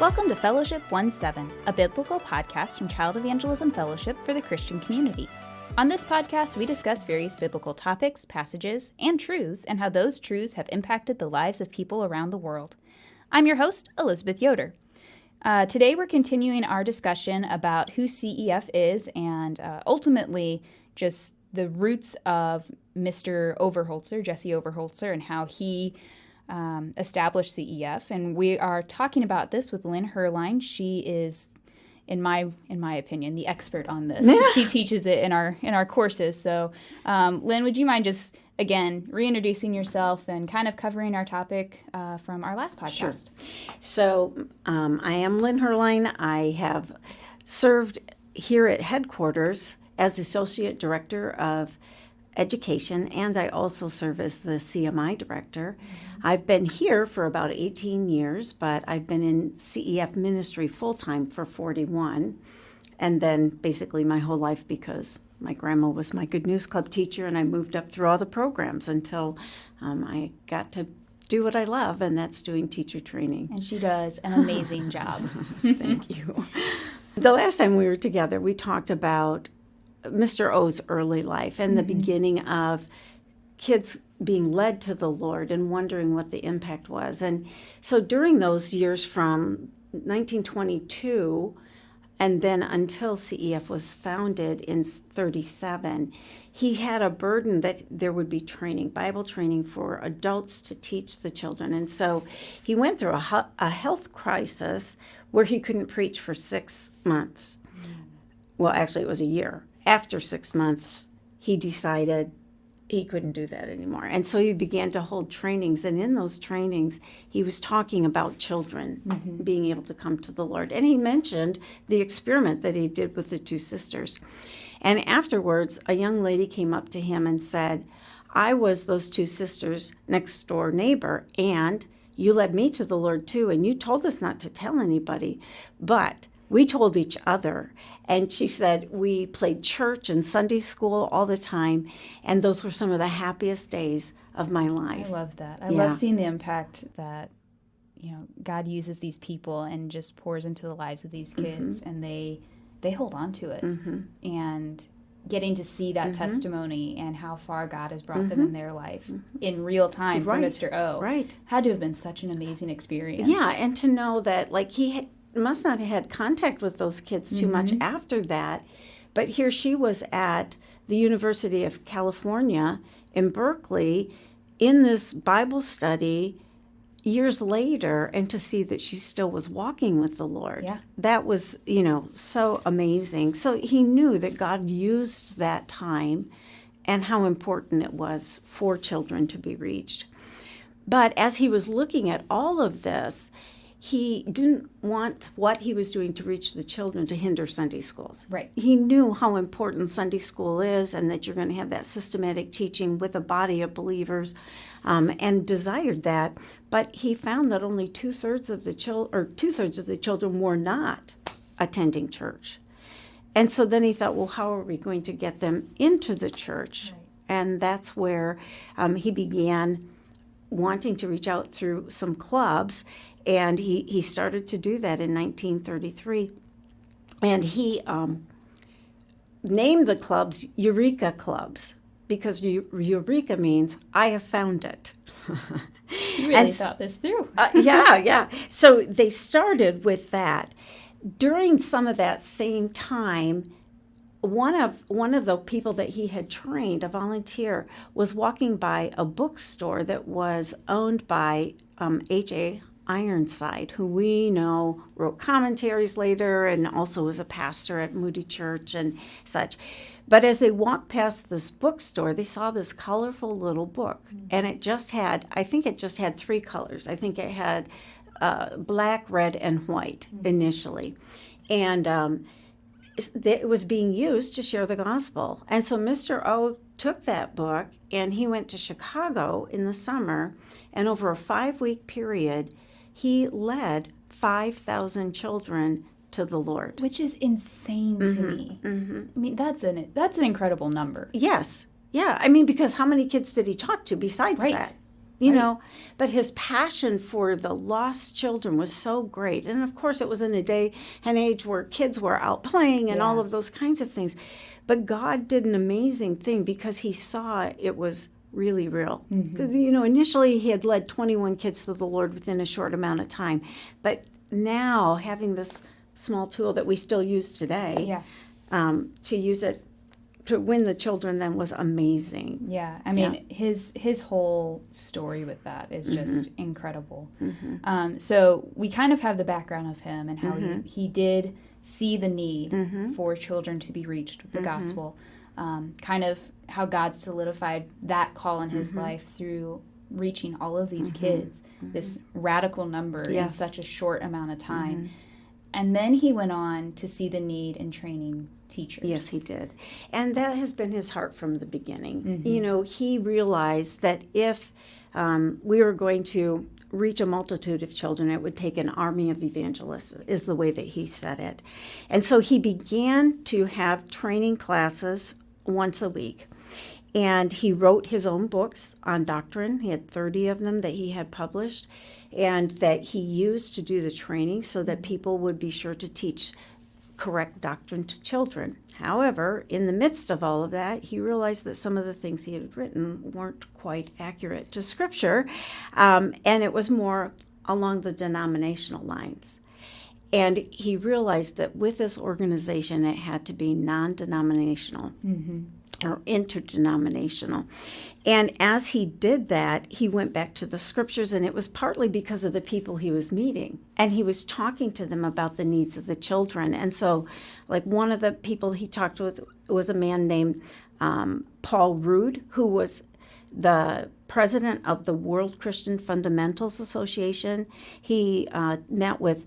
Welcome to Fellowship 1-7, a biblical podcast from Child Evangelism Fellowship for the Christian community. On this podcast, we discuss various biblical topics, passages, and truths, and how those truths have impacted the lives of people around the world. I'm your host, Elizabeth Yoder. Today, we're continuing our discussion about who CEF is and ultimately just the roots of Mr. Overholtzer, Jesse Overholtzer, and how he established CEF. And we are talking about this with Lynne Herlein. She is, in my opinion, the expert on this. She teaches it in our courses. So, Lynne, would you mind just again reintroducing yourself and kind of covering our topic from our last podcast? Sure. So, I am Lynne Herlein. I have served here at headquarters as Associate Director of Education, and I also serve as the CMI Director. Mm-hmm. I've been here for about 18 years, but I've been in CEF ministry full-time for 41, and then basically my whole life because my grandma was my Good News Club teacher, and I moved up through all the programs until I got to do what I love, and that's doing teacher training. And she does an amazing job. Thank you. The last time we were together, we talked about Mr. O's early life and the beginning of kids being led to the Lord and wondering what the impact was. And so during those years from 1922 and then until CEF was founded in 37, he had a burden that there would be training, Bible training for adults to teach the children. And so he went through a health crisis where he couldn't preach for 6 months. Well, actually, it was a year. After 6 months, he decided he couldn't do that anymore. And so he began to hold trainings. And in those trainings, he was talking about children being able to come to the Lord. And he mentioned the experiment that he did with the two sisters. And afterwards, a young lady came up to him and said, I was those two sisters' next door neighbor, and you led me to the Lord too, and you told us not to tell anybody, but we told each other. And she said, we played church and Sunday school all the time, and those were some of the happiest days of my life. I love that. I love seeing the impact that, God uses these people and just pours into the lives of these kids, and they hold on to it. And getting to see that testimony and how far God has brought them in their life in real time for Mr. O. Right. Had to have been such an amazing experience. Yeah, and to know that, he must not have had contact with those kids too much after that. But here she was at the University of California in Berkeley in this Bible study years later, and to see that she still was walking with the Lord. Yeah. That was, so amazing. So he knew that God used that time and how important it was for children to be reached. But as he was looking at all of this, he didn't want what he was doing to reach the children to hinder Sunday schools. Right. He knew how important Sunday school is and that you're going to have that systematic teaching with a body of believers, and desired that. But he found that only two-thirds of the children were not attending church. And so then he thought, well, how are we going to get them into the church? Right. And that's where he began wanting to reach out through some clubs. And he started to do that in 1933. And he named the clubs Eureka Clubs because Eureka means, I have found it. You really thought this through. Yeah. So they started with that. During some of that same time, one of the people that he had trained, a volunteer, was walking by a bookstore that was owned by H.A. Ironside, who we know wrote commentaries later and also was a pastor at Moody Church and such. But as they walked past this bookstore, they saw this colorful little book, and it just had 3 colors. I think it had black, red, and white initially. And it was being used to share the gospel. And so Mr. O took that book, and he went to Chicago in the summer, and over a 5-week period, he led 5,000 children to the Lord. Which is insane to me. I mean, that's an incredible number. Yes. Yeah. I mean, because how many kids did he talk to besides that? you know, but his passion for the lost children was so great. And of course, it was in a day and age where kids were out playing and all of those kinds of things. But God did an amazing thing because he saw it was really real. You know, initially he had led 21 kids to the Lord within a short amount of time. But now having this small tool that we still use today, to use it to win the children then was amazing. Yeah, I mean, his whole story with that is just incredible. So we kind of have the background of him and how he did see the need for children to be reached with the gospel, kind of how God solidified that call in his life through reaching all of these kids, this radical number in such a short amount of time. And then he went on to see the need in training teachers. Yes, he did. And that has been his heart from the beginning. You know, he realized that if we were going to reach a multitude of children, it would take an army of evangelists, is the way that he said it. And so he began to have training classes once a week. And he wrote his own books on doctrine. He had 30 of them that he had published and that he used to do the training so that people would be sure to teach correct doctrine to children. However, in the midst of all of that, he realized that some of the things he had written weren't quite accurate to Scripture, and it was more along the denominational lines. And he realized that with this organization, it had to be non-denominational. Or interdenominational. And as he did that, he went back to the Scriptures, and it was partly because of the people he was meeting. And he was talking to them about the needs of the children. And so, like, one of the people he talked with was a man named Paul Rood, who was the president of the World Christian Fundamentals Association. He met with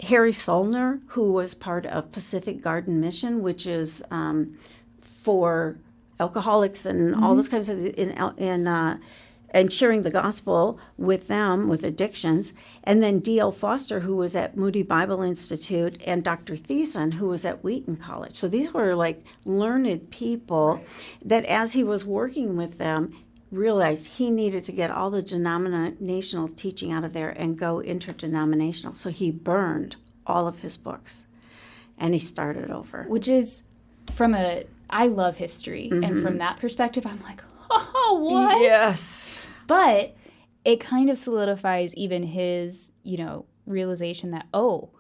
Harry Solner, who was part of Pacific Garden Mission, which is for alcoholics and all those kinds of and sharing the gospel with them with addictions. And then D.L. Foster, who was at Moody Bible Institute, and Dr. Thiessen, who was at Wheaton College. So these were like learned people that as he was working with them, realized he needed to get all the denominational teaching out of there and go interdenominational. So he burned all of his books and he started over. Which is I love history, and from that perspective, I'm like, oh, what? Yes. But it kind of solidifies even his, realization that, oh,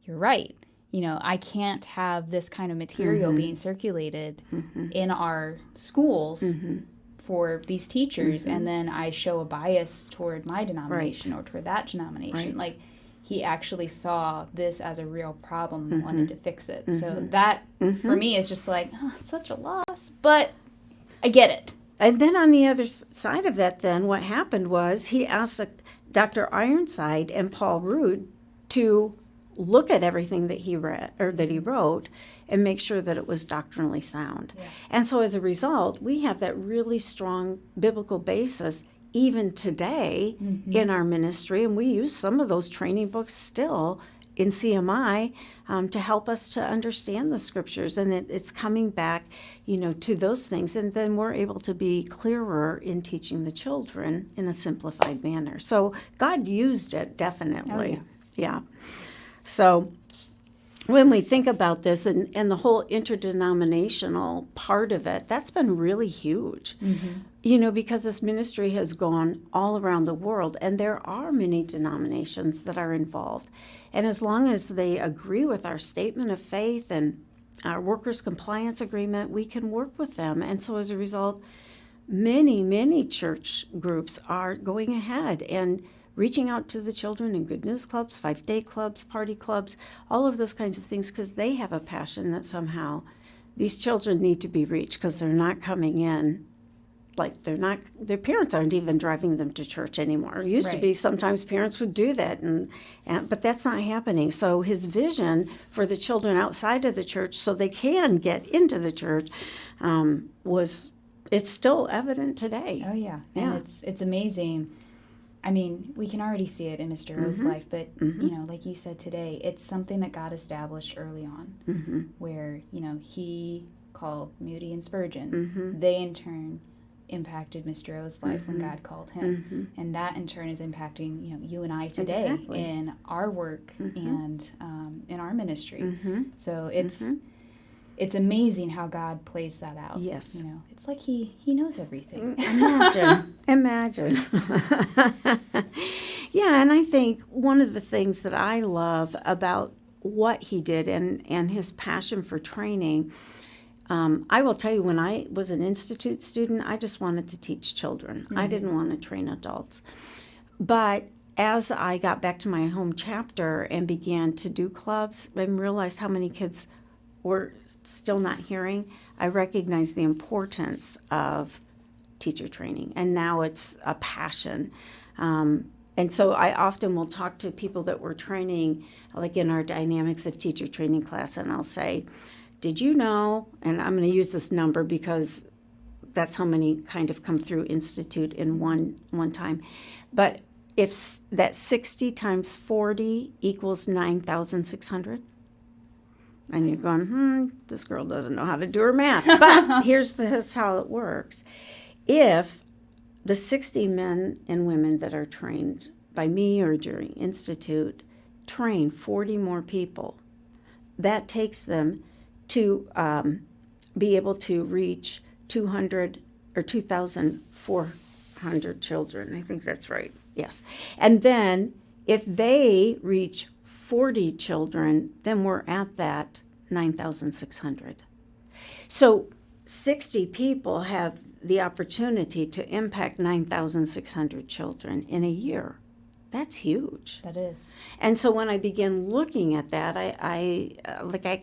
you're right. I can't have this kind of material being circulated in our schools for these teachers, and then I show a bias toward my denomination or toward that denomination. Like, he actually saw this as a real problem and wanted to fix it. So that, for me, is just like, oh, it's such a loss. But I get it. And then on the other side of that, then, what happened was he asked Dr. Ironside and Paul Rood to look at everything that he read or that he wrote and make sure that it was doctrinally sound. Yeah. And so as a result, we have that really strong biblical basis even today in our ministry, and we use some of those training books still in CMI to help us to understand the Scriptures, and it's coming back, to those things, and then we're able to be clearer in teaching the children in a simplified manner. So God used it, definitely. Oh, yeah. So when we think about this and the whole interdenominational part of it, that's been really huge. Because this ministry has gone all around the world, and there are many denominations that are involved. And as long as they agree with our statement of faith and our workers' compliance agreement, we can work with them. And so as a result, many, many church groups are going ahead and reaching out to the children in Good News Clubs, 5-day clubs, party clubs, all of those kinds of things, because they have a passion that somehow these children need to be reached because they're not coming in. Like their parents aren't even driving them to church anymore. It used to be sometimes parents would do that, but that's not happening. So his vision for the children outside of the church so they can get into the church it's still evident today. Oh, yeah. And it's amazing. I mean, we can already see it in Mr. O's life, but, like you said today, it's something that God established early on where, he called Moody and Spurgeon. They, in turn, impacted Mr. O's life when God called him. And that in turn is impacting, you and I today in our work and in our ministry. So it's amazing how God plays that out. Yes. It's like he knows everything. Imagine. Yeah, and I think one of the things that I love about what he did and his passion for training, I will tell you, when I was an institute student, I just wanted to teach children. I didn't want to train adults. But as I got back to my home chapter and began to do clubs and realized how many kids were still not hearing, I recognized the importance of teacher training. And now it's a passion. And so I often will talk to people that we're training, like in our Dynamics of Teacher Training class, and I'll say, did you know, and I'm going to use this number because that's how many kind of come through Institute in one time, but if that 60 times 40 equals 9,600, and you're going, this girl doesn't know how to do her math, but here's how it works. If the 60 men and women that are trained by me or during Institute train 40 more people, that takes them to be able to reach 200 or 2,400 children. I think that's right. Yes. And then if they reach 40 children, then we're at that 9,600. So 60 people have the opportunity to impact 9,600 children in a year. That's huge. That is. And so when I began looking at that, I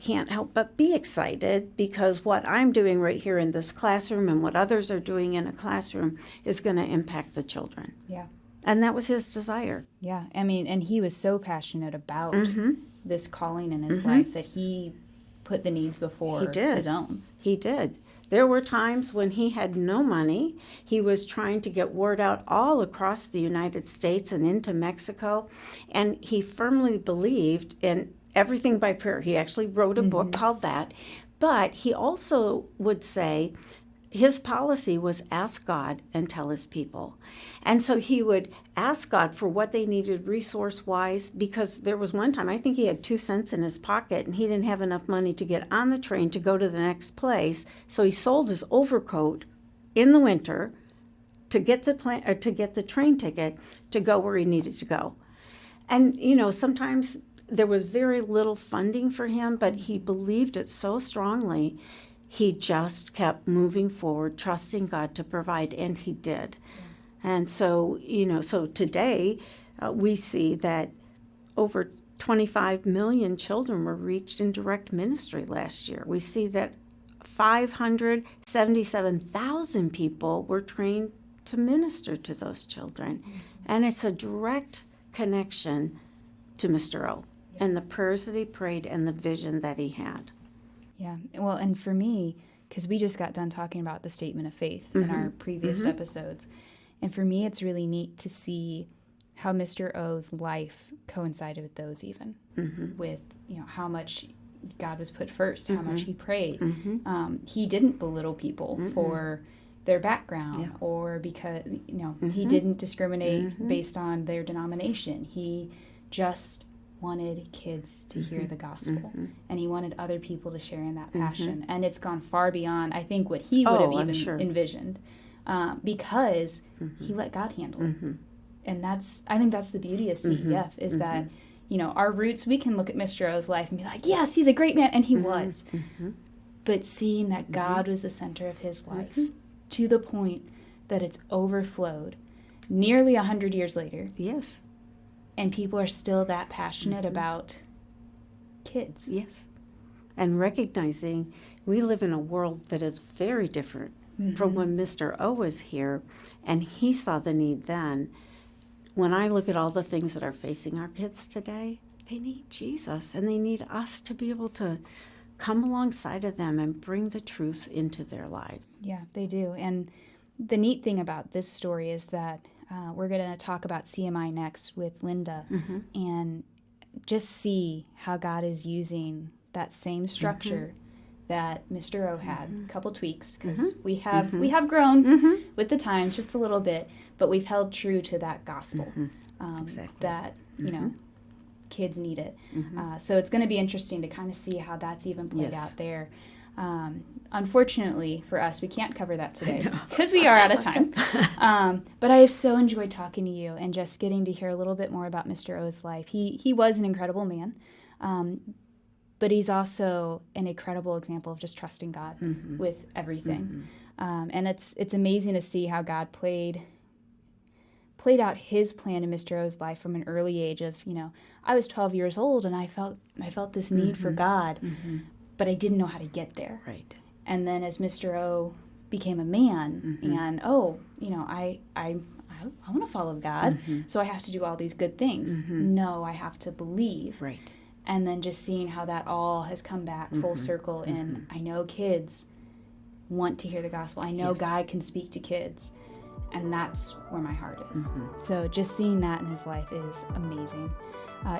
can't help but be excited, because what I'm doing right here in this classroom and what others are doing in a classroom is going to impact the children. Yeah. And that was his desire. Yeah. I mean, and he was so passionate about this calling in his life that he put the needs before his own. He did. There were times when he had no money. He was trying to get word out all across the United States and into Mexico. And he firmly believed in everything by prayer. He actually wrote a book called that. But he also would say his policy was ask God and tell his people. And so he would ask God for what they needed resource-wise, because there was one time, I think he had 2 cents in his pocket, and he didn't have enough money to get on the train to go to the next place. So he sold his overcoat in the winter to get the train ticket to go where he needed to go. And, sometimes there was very little funding for him, but he believed it so strongly. He just kept moving forward, trusting God to provide, and he did. And so, so today we see that over 25 million children were reached in direct ministry last year. We see that 577,000 people were trained to minister to those children. And it's a direct connection to Mr. O and the prayers that he prayed and the vision that he had. Yeah. Well, and for me, because we just got done talking about the statement of faith in our previous episodes, and for me, it's really neat to see how Mr. O's life coincided with those, even with, how much God was put first, how much he prayed. He didn't belittle people for their background or because, he didn't discriminate based on their denomination. He just wanted kids to hear the gospel, and he wanted other people to share in that passion. And it's gone far beyond, I think, what he would have even envisioned, because he let God handle it. And I think that's the beauty of CEF, is that, our roots, we can look at Mr. O's life and be like, yes, he's a great man, and he was. But seeing that God was the center of his life to the point that it's overflowed nearly 100 years later. Yes. And people are still that passionate about kids. Yes. And recognizing we live in a world that is very different from when Mr. O was here, and he saw the need then. When I look at all the things that are facing our kids today, they need Jesus, and they need us to be able to come alongside of them and bring the truth into their lives. Yeah, they do. And the neat thing about this story is that we're going to talk about CMI next with Linda, and just see how God is using that same structure that Mr. O had, a couple tweaks, because we have grown with the times just a little bit, but we've held true to that gospel that, you know, kids need it. So it's going to be interesting to kind of see how that's even played out there. Unfortunately for us, we can't cover that today because we are out of time. But I have so enjoyed talking to you and just getting to hear a little bit more about Mr. O's life. He was an incredible man, but he's also an incredible example of just trusting God with everything. And it's amazing to see how God played out his plan in Mr. O's life from an early age of, you know, I was 12 years old and I felt this need for God, but I didn't know how to get there. Right. And then as Mr. O became a man and, you know, I want to follow God, so I have to do all these good things. No, I have to believe. Right. And then just seeing how that all has come back full circle. And I know kids want to hear the gospel. I know God can speak to kids. And that's where my heart is. So just seeing that in his life is amazing.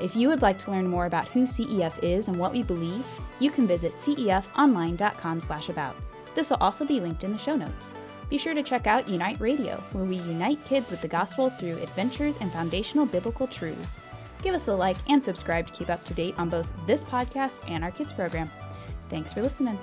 If you would like to learn more about who CEF is and what we believe, you can visit cefonline.com/about. This will also be linked in the show notes. Be sure to check out Unite Radio, where we unite kids with the gospel through adventures and foundational biblical truths. Give us a like and subscribe to keep up to date on both this podcast and our kids program. Thanks for listening.